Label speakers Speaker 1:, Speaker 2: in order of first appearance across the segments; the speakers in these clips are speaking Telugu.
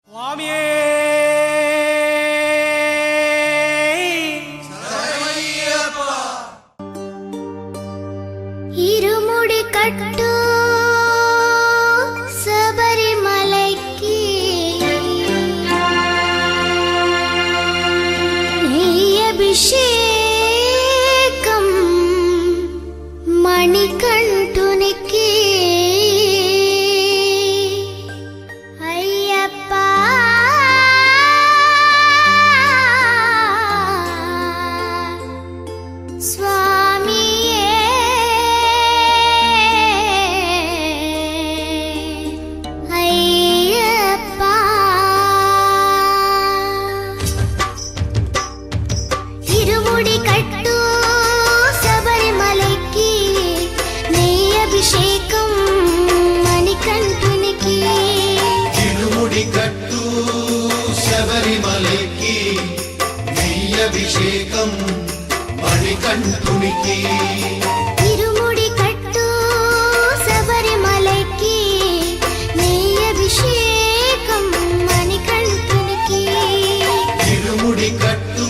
Speaker 1: స్వామియే
Speaker 2: ఇరుముడి కట్టు శబరిమలైకి అభిషేకం మణికంఠునికి అయ్యప్ప స్వామియే అయ్యప్ప ఇరుముడి కట్టు శబరిమలైకి నెయ్యి అభిషేకం మణికంఠునికి
Speaker 3: ఇరుముడి కట్టు శబరిమలైకి నెయ్యి అభిషేకం మణికంఠునికి
Speaker 2: ఇరుముడి కట్టు శబరిమలైకి నెయ్యి అభిషేకం మణికంఠునికి
Speaker 3: ఇరుముడి కట్టు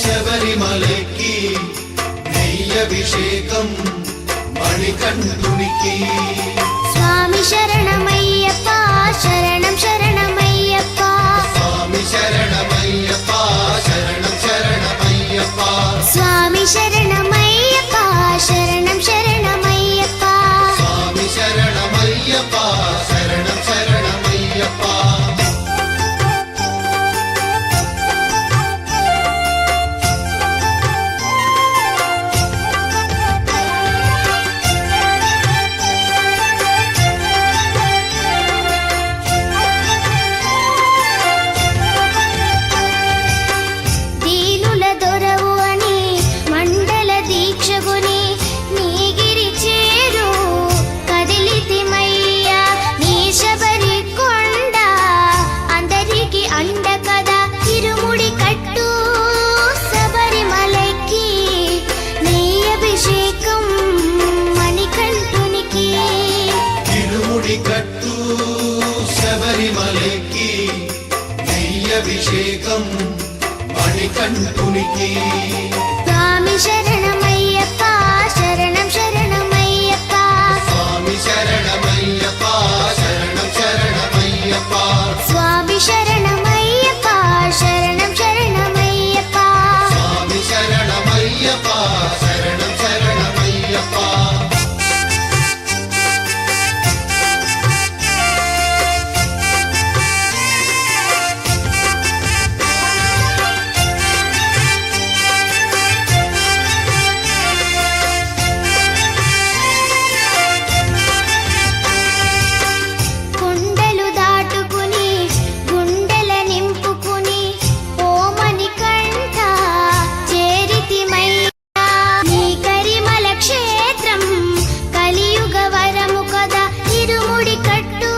Speaker 3: శబరిమలైకి నెయ్యి అభిషేకం మణికంఠునికి
Speaker 2: స్వామి శరణమయ్యప్ప శరణం శరణమయ్యప్ప
Speaker 3: స్వామి శరణమయ్యప్ప శరణం శరణమయ్యప్ప
Speaker 2: స్వామి శరణమయ్యప్ప శరణం శరణమయ్యప్ప
Speaker 3: స్వామి శరణమయ్యప్ప శరణం శరణమయ్యప్ప
Speaker 2: దీనుల దొరవు అని మండల దీక్షగుని నీగిరి చేరు కదిలితిమయ్యా నీ శబరి కొండ అందరికి అండ కదా ఇరుముడి కట్టు శబరిమలైకి నెయ్యి అభిషేకం మణికంఠునికి
Speaker 3: ఇరుముడి కట్టు శబరిమలైకి నెయ్యి అభిషేకం మణికంఠునికి
Speaker 2: స్వామి శరణమయ్యప్ప శరణం శరణమయ్యప్ప
Speaker 3: స్వామి శరణమయ్యప్ప శరణం శరణమయ్యప్ప
Speaker 2: స్వామి శరణమయ్యప్ప శరణం శరణమయ్యప్ప
Speaker 3: స్వామి శరణమయ్యప్ప శరణం శరణమయ్యప్ప
Speaker 2: కొండలు దాటుకుని గుండెల నింపుకుని ఓమని కంఠ చేరితిమయ్యా నీ కరిమల క్షేత్రం కలియుగ వరము కదా ఇరుముడి కట్టు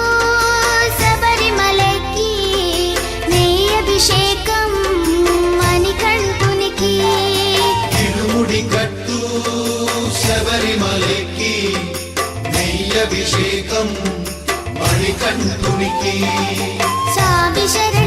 Speaker 2: శబరిమలైకి నెయ్యి అభిషేకం మణికంఠునికి
Speaker 3: ఇరుముడి కట్టు శబరిమలైకి నెయ్యి అభిషేకం మణికంఠునికి
Speaker 2: స్వామి శరణం